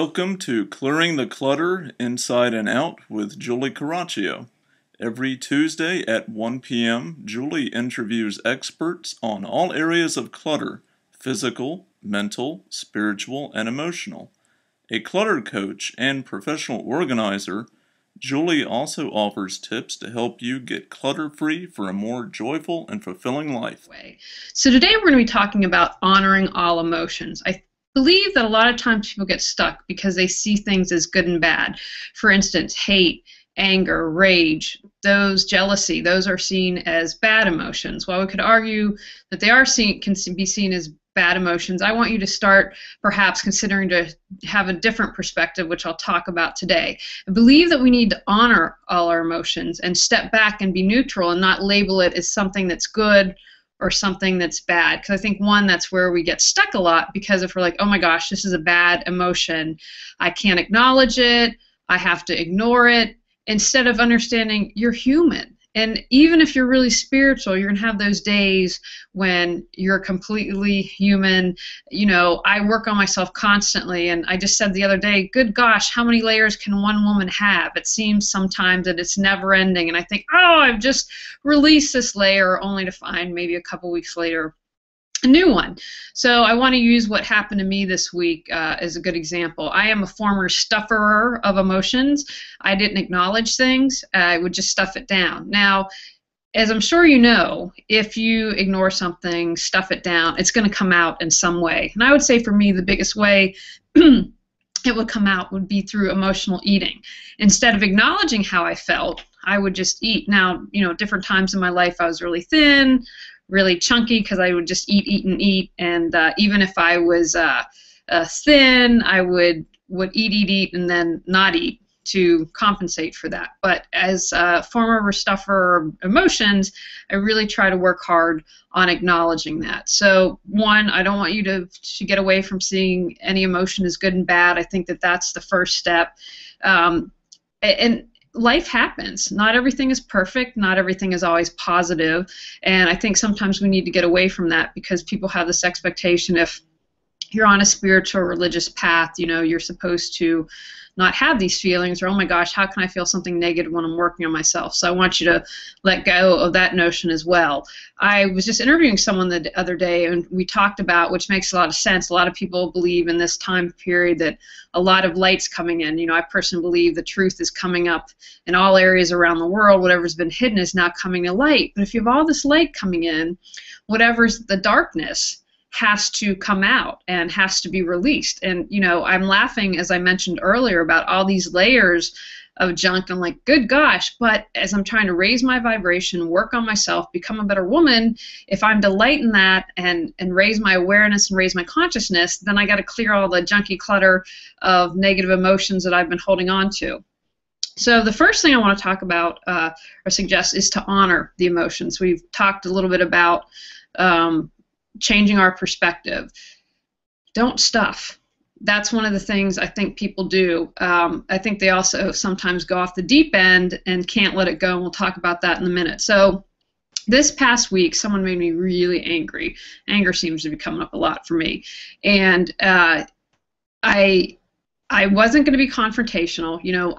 Welcome to Clearing the Clutter Inside and Out with Julie Coraccio. Every Tuesday at 1 p.m., Julie interviews experts on all areas of clutter: physical, mental, spiritual, and emotional. A clutter coach and professional organizer, Julie also offers tips to help you get clutter-free for a more joyful and fulfilling life. So today we're going to be talking about honoring all emotions. I believe that a lot of times people get stuck because they see things as good and bad. For instance, hate, anger, rage, jealousy, those are seen as bad emotions. While we could argue that they can be seen as bad emotions, I want you to start perhaps considering to have a different perspective, which I'll talk about today. I believe that we need to honor all our emotions and step back and be neutral and not label it as something that's good or something that's bad. Because I think, one, that's where we get stuck a lot, because if we're like, oh my gosh, this is a bad emotion, I can't acknowledge it, I have to ignore it, instead of understanding you're human. And even if you're really spiritual, you're going to have those days when you're completely human. You know, I work on myself constantly, and I just said the other day, good gosh, how many layers can one woman have? It seems sometimes that it's never ending, and I think, oh, I've just released this layer, only to find maybe a couple weeks later a new one. So I want to use what happened to me this week as a good example. I am a former stufferer of emotions. I didn't acknowledge things. I would just stuff it down. Now, as I'm sure you know, if you ignore something, stuff it down, it's going to come out in some way. And I would say for me, the biggest way it would come out would be through emotional eating. Instead of acknowledging how I felt, I would just eat. Now, you know, different times in my life I was really thin, really chunky, because I would just eat, and even if I was thin, I would eat, and then not eat to compensate for that. But as a former stuffer of emotions, I really try to work hard on acknowledging that. So, one, I don't want you to get away from seeing any emotion as good and bad. I think that that's the first step. And life happens. Not everything is perfect. Not everything is always positive. And I think sometimes we need to get away from that, because people have this expectation, if you're on a spiritual or religious path, you know, you're supposed to not have these feelings, or, oh my gosh, how can I feel something negative when I'm working on myself? So I want you to let go of that notion as well. I was just interviewing someone the other day, and we talked about, which makes a lot of sense, a lot of people believe in this time period that a lot of light's coming in. You know, I personally believe the truth is coming up in all areas around the world. Whatever's been hidden is now coming to light. But if you have all this light coming in, whatever's the darkness has to come out and has to be released. And, you know, I'm laughing, as I mentioned earlier, about all these layers of junk. I'm like, good gosh, but as I'm trying to raise my vibration, work on myself, become a better woman, if I'm to lighten that and raise my awareness and raise my consciousness, then I got to clear all the junky clutter of negative emotions that I've been holding on to. So the first thing I want to talk about or suggest is to honor the emotions. We've talked a little bit about changing our perspective. Don't stuff. That's one of the things I think people do. I think they also sometimes go off the deep end and can't let it go, and we'll talk about that in a minute. So this past week, someone made me really angry. Anger seems to be coming up a lot for me. And I wasn't going to be confrontational. You know,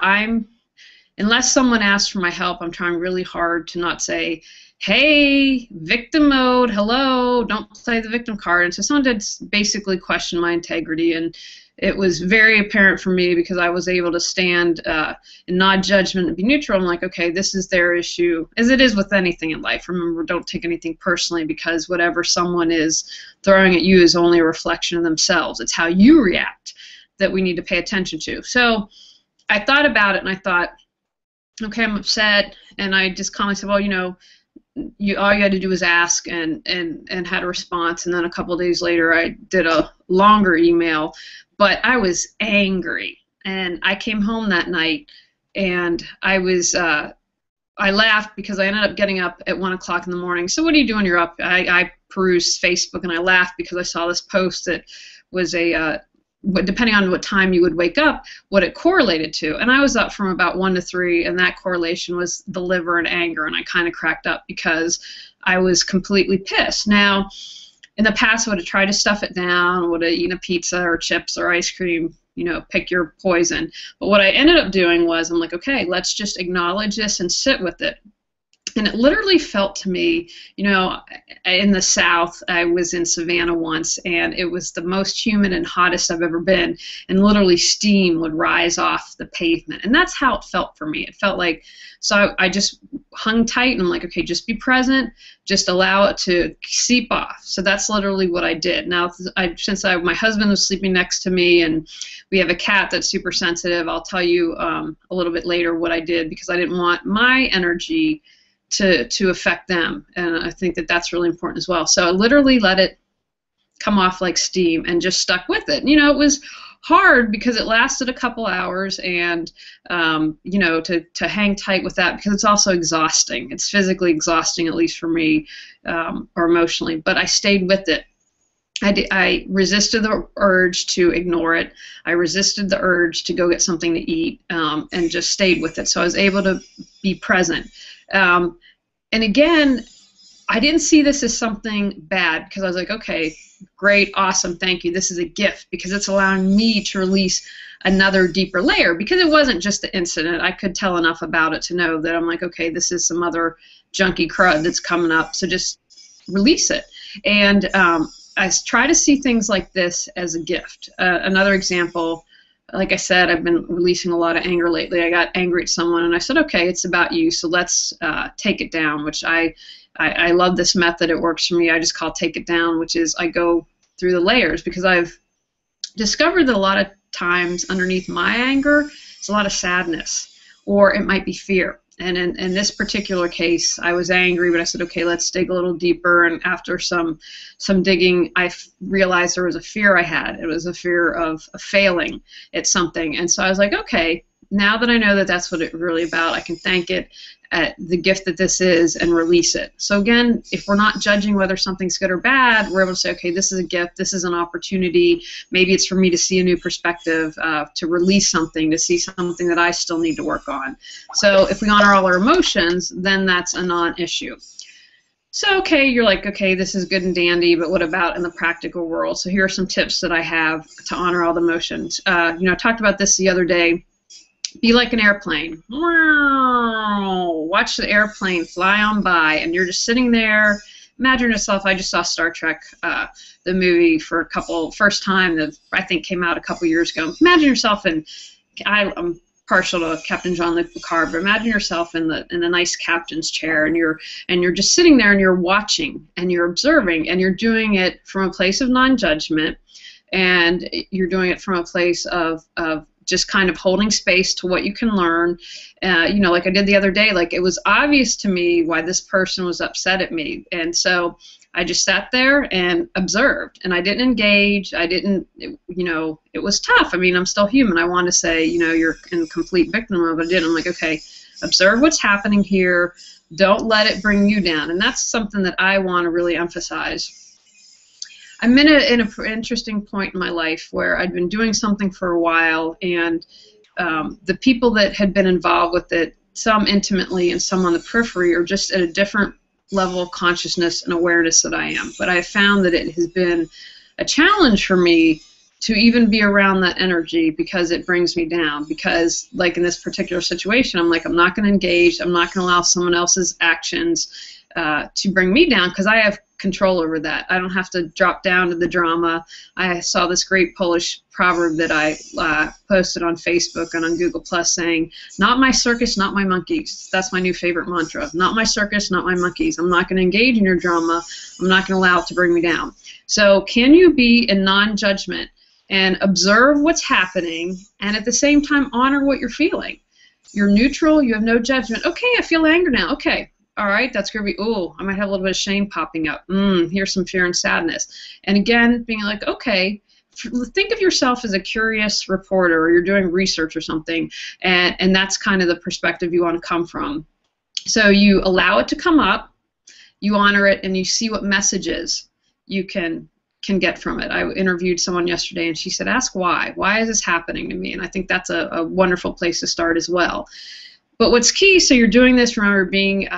unless someone asks for my help, I'm trying really hard to not say, hey, victim mode, hello, don't play the victim card. And so someone did basically question my integrity, and it was very apparent for me, because I was able to stand in non-judgment and be neutral. I'm like, okay, this is their issue, as it is with anything in life. Remember, don't take anything personally, because whatever someone is throwing at you is only a reflection of themselves. It's how you react that we need to pay attention to. So I thought about it, and I thought, okay, I'm upset, and I just calmly said, well, you know, all you had to do was ask, and had a response. And then a couple of days later, I did a longer email, but I was angry. And I came home that night, and I laughed, because I ended up getting up at 1 o'clock in the morning. So what do you do when you're up? I perused Facebook, and I laughed because I saw this post that was depending on what time you would wake up, what it correlated to. And I was up from about 1 to 3, and that correlation was the liver and anger, and I kind of cracked up because I was completely pissed. Now, in the past, I would have tried to stuff it down, would have eaten a pizza or chips or ice cream, pick your poison. But what I ended up doing was I'm like, okay, let's just acknowledge this and sit with it. And it literally felt to me, in the South, I was in Savannah once, and it was the most humid and hottest I've ever been, and literally steam would rise off the pavement. And that's how it felt for me. It felt like, so I just hung tight, and I'm like, okay, just be present, just allow it to seep off. So that's literally what I did. Now, since my husband was sleeping next to me, and we have a cat that's super sensitive, I'll tell you a little bit later what I did, because I didn't want my energy to affect them, and I think that that's really important as well. So I literally let it come off like steam and just stuck with it. It was hard because it lasted a couple hours, and to hang tight with that, because it's also exhausting. It's physically exhausting, at least for me, or emotionally. But I stayed with it. I resisted the urge to ignore it. I resisted the urge to go get something to eat, and just stayed with it. So I was able to be present. And again, I didn't see this as something bad, because I was like, okay, great, awesome, thank you. This is a gift, because it's allowing me to release another deeper layer, because it wasn't just the incident. I could tell enough about it to know that I'm like, okay, this is some other junky crud that's coming up, so just release it. And I try to see things like this as a gift. Another example, like I said, I've been releasing a lot of anger lately. I got angry at someone, and I said, okay, it's about you, so let's take it down, which I love this method. It works for me. I just call take it down, which is I go through the layers, because I've discovered that a lot of times underneath my anger is a lot of sadness, or it might be fear. And in this particular case, I was angry, but I said, okay, let's dig a little deeper. And after some digging, I realized there was a fear I had. It was a fear of failing at something. And so I was like, okay, now that I know that that's what it's really about, I can thank it at the gift that this is and release it. So again, if we're not judging whether something's good or bad, we're able to say, okay, this is a gift, this is an opportunity, maybe it's for me to see a new perspective, to release something, to see something that I still need to work on. So if we honor all our emotions, then that's a non-issue. So, okay, you're like, okay, this is good and dandy, but what about in the practical world? So here are some tips that I have to honor all the emotions. I talked about this the other day. Be like an airplane. Watch the airplane fly on by, and you're just sitting there. Imagine yourself. I just saw Star Trek, the movie, for first time that I think came out a couple years ago. Imagine yourself I'm partial to Captain Jean-Luc Picard, but imagine yourself in the nice captain's chair, and you're just sitting there, and you're watching, and you're observing, and you're doing it from a place of non-judgment, and you're doing it from a place of just kind of holding space to what you can learn. Like I did the other day, like it was obvious to me why this person was upset at me. And so I just sat there and observed, and I didn't engage. It was tough. I mean, I'm still human. I want to say, you're in complete victim mode, but I didn't. I'm like, okay, observe what's happening here. Don't let it bring you down. And that's something that I want to really emphasize. I'm in an interesting point in my life where I'd been doing something for a while, and the people that had been involved with it, some intimately and some on the periphery, are just at a different level of consciousness and awareness that I am. But I found that it has been a challenge for me to even be around that energy, because it brings me down. Because, like in this particular situation, I'm like, I'm not going to engage. I'm not going to allow someone else's actions to bring me down, because I have control over that. I don't have to drop down to the drama. I saw this great Polish proverb that I posted on Facebook and on Google Plus saying, not my circus, not my monkeys. That's my new favorite mantra. Not my circus, not my monkeys. I'm not going to engage in your drama. I'm not going to allow it to bring me down. So can you be in non-judgment and observe what's happening, and at the same time honor what you're feeling? You're neutral. You have no judgment. Okay, I feel anger now. Okay. All right, that's going to be, I might have a little bit of shame popping up. Here's some fear and sadness. And again, being like, okay, think of yourself as a curious reporter, or you're doing research or something, and that's kind of the perspective you want to come from. So you allow it to come up, you honor it, and you see what messages you can get from it. I interviewed someone yesterday, and she said, ask why. Why is this happening to me? And I think that's a wonderful place to start as well. But what's key, so you're doing this, remember, being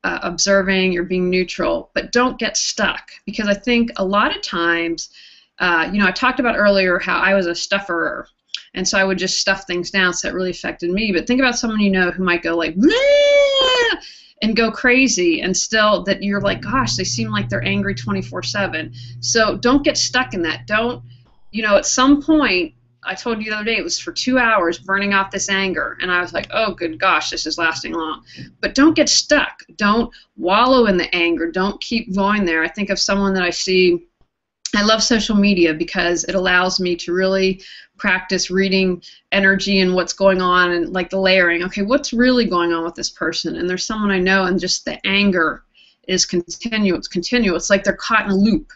observing, you're being neutral, but don't get stuck. Because I think a lot of times, I talked about earlier how I was a stufferer. And so I would just stuff things down, so that really affected me. But think about someone you know who might go like, "Bleh!" and go crazy, and still that you're like, gosh, they seem like they're angry 24/7. So don't get stuck in that. Don't, at some point, I told you the other day it was for 2 hours burning off this anger, and I was like, oh, good gosh, this is lasting long. But don't get stuck. Don't wallow in the anger. Don't keep going there. I think of someone that I see. I love social media because it allows me to really practice reading energy and what's going on, and like the layering. Okay, what's really going on with this person? And there's someone I know, and just the anger is continuous. It's like they're caught in a loop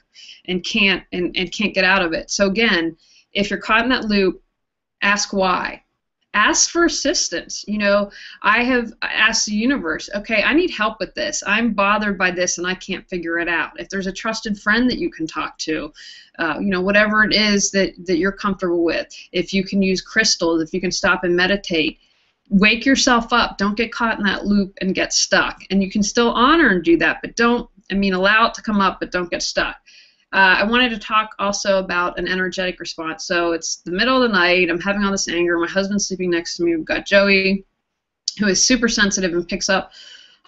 and can't get out of it. So again, if you're caught in that loop, ask why. Ask for assistance. I have asked the universe, okay, I need help with this. I'm bothered by this and I can't figure it out. If there's a trusted friend that you can talk to, whatever it is that you're comfortable with. If you can use crystals, if you can stop and meditate, wake yourself up. Don't get caught in that loop and get stuck. And you can still honor and do that, but allow it to come up, but don't get stuck. I wanted to talk also about an energetic response. So it's the middle of the night. I'm having all this anger. My husband's sleeping next to me. We've got Joey, who is super sensitive and picks up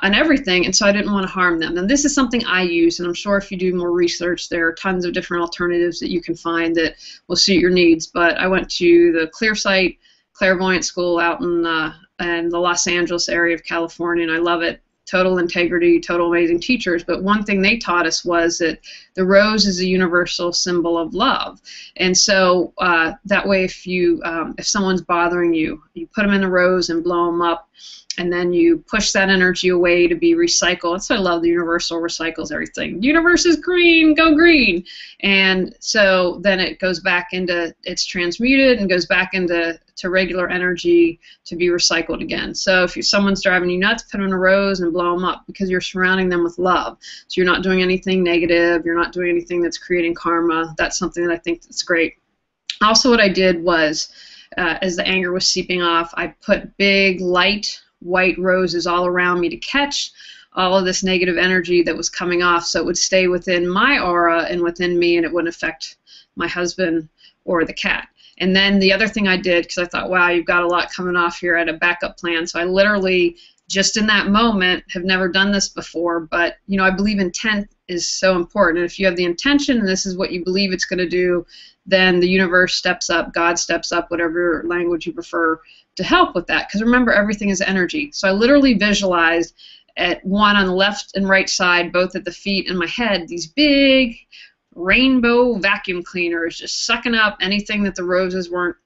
on everything, and so I didn't want to harm them. And this is something I use, and I'm sure if you do more research, there are tons of different alternatives that you can find that will suit your needs. But I went to the Clearsight Clairvoyant School out in the Los Angeles area of California, and I love it. Total integrity, total amazing teachers. But one thing they taught us was that the rose is a universal symbol of love. And so that way, if someone's bothering you, you put them in a rose and blow them up, and then you push that energy away to be recycled. That's why I love the universal recycles everything. The universe is green, go green. And so then it goes back into, it's transmuted and goes back into regular energy to be recycled again. So if someone's driving you nuts, put them in a rose and blow them up, because you're surrounding them with love. So you're not doing anything negative. You're not doing anything that's creating karma. That's something that I think that's great. Also, what I did was, as the anger was seeping off, I put big, light, white roses all around me to catch all of this negative energy that was coming off, so it would stay within my aura and within me, and it wouldn't affect my husband or the cat. And then the other thing I did, because I thought, wow, you've got a lot coming off here, I had a backup plan. So I literally, just in that moment, have never done this before, but I believe intent is so important. And if you have the intention and this is what you believe it's going to do, then the universe steps up, God steps up, whatever language you prefer, to help with that. Because remember, everything is energy. So I literally visualized at one on the left and right side, both at the feet and my head, these big rainbow vacuum cleaners just sucking up anything that the roses weren't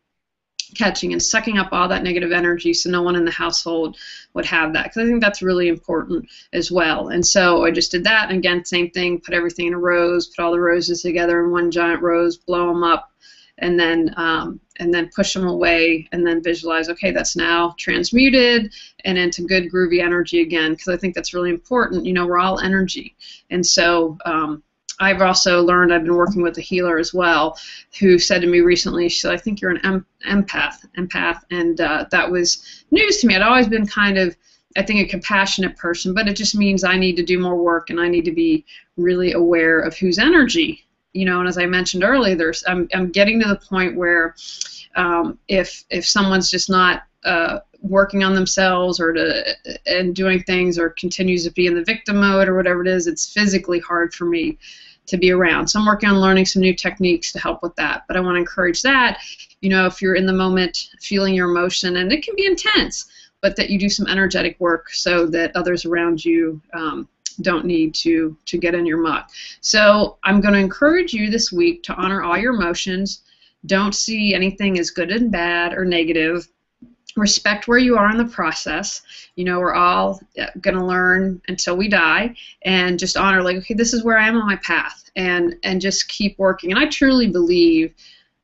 catching, and sucking up all that negative energy, so no one in the household would have that, because I think that's really important as well. And so I just did that, and again, same thing, put everything in a rose, put all the roses together in one giant rose, blow them up, and then push them away, and then visualize, okay, that's now transmuted and into good groovy energy again, because I think that's really important. We're all energy. And so I've also learned, I've been working with a healer as well, who said to me recently, she said, I think you're an empath, and that was news to me. I'd always been kind of, I think, a compassionate person, but it just means I need to do more work, and I need to be really aware of whose energy, and as I mentioned earlier, I'm getting to the point where if someone's just not working on themselves and doing things, or continues to be in the victim mode or whatever it is, it's physically hard for me to be around. So I'm working on learning some new techniques to help with that. But I want to encourage that, if you're in the moment feeling your emotion, and it can be intense, but that you do some energetic work so that others around you don't need to get in your muck. So I'm going to encourage you this week to honor all your emotions. Don't see anything as good and bad or negative. Respect where you are in the process. We're all going to learn until we die, and just honor, like, okay, this is where I am on my path, and just keep working. And I truly believe,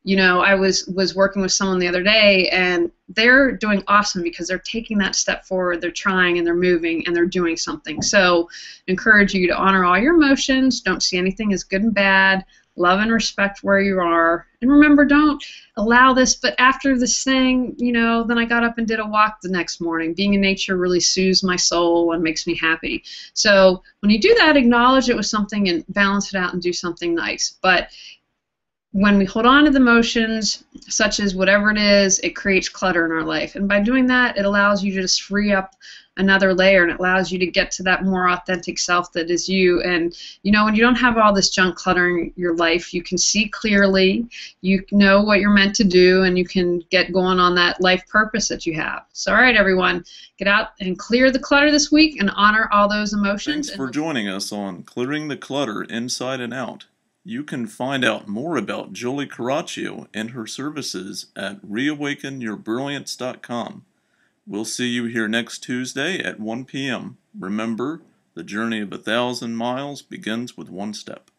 I was working with someone the other day, and they're doing awesome because they're taking that step forward, they're trying, and they're moving, and they're doing something. So encourage you to honor all your emotions. Don't see anything as good and bad. Love and respect where you are. And remember, don't allow this, but after this thing, then I got up and did a walk the next morning. Being in nature really soothes my soul and makes me happy. So when you do that, acknowledge it was something and balance it out and do something nice. But when we hold on to the emotions, such as whatever it is, it creates clutter in our life. And by doing that, it allows you to just free up another layer, and it allows you to get to that more authentic self that is you. And you know, when you don't have all this junk cluttering your life, you can see clearly, you know what you're meant to do, and you can get going on that life purpose that you have. So all right, everyone, get out and clear the clutter this week and honor all those emotions. Thanks for joining us on Clearing the Clutter Inside and Out. You can find out more about Julie Coraccio and her services at reawakenyourbrilliance.com. We'll see you here next Tuesday at 1 p.m. Remember, the journey of 1,000 miles begins with one step.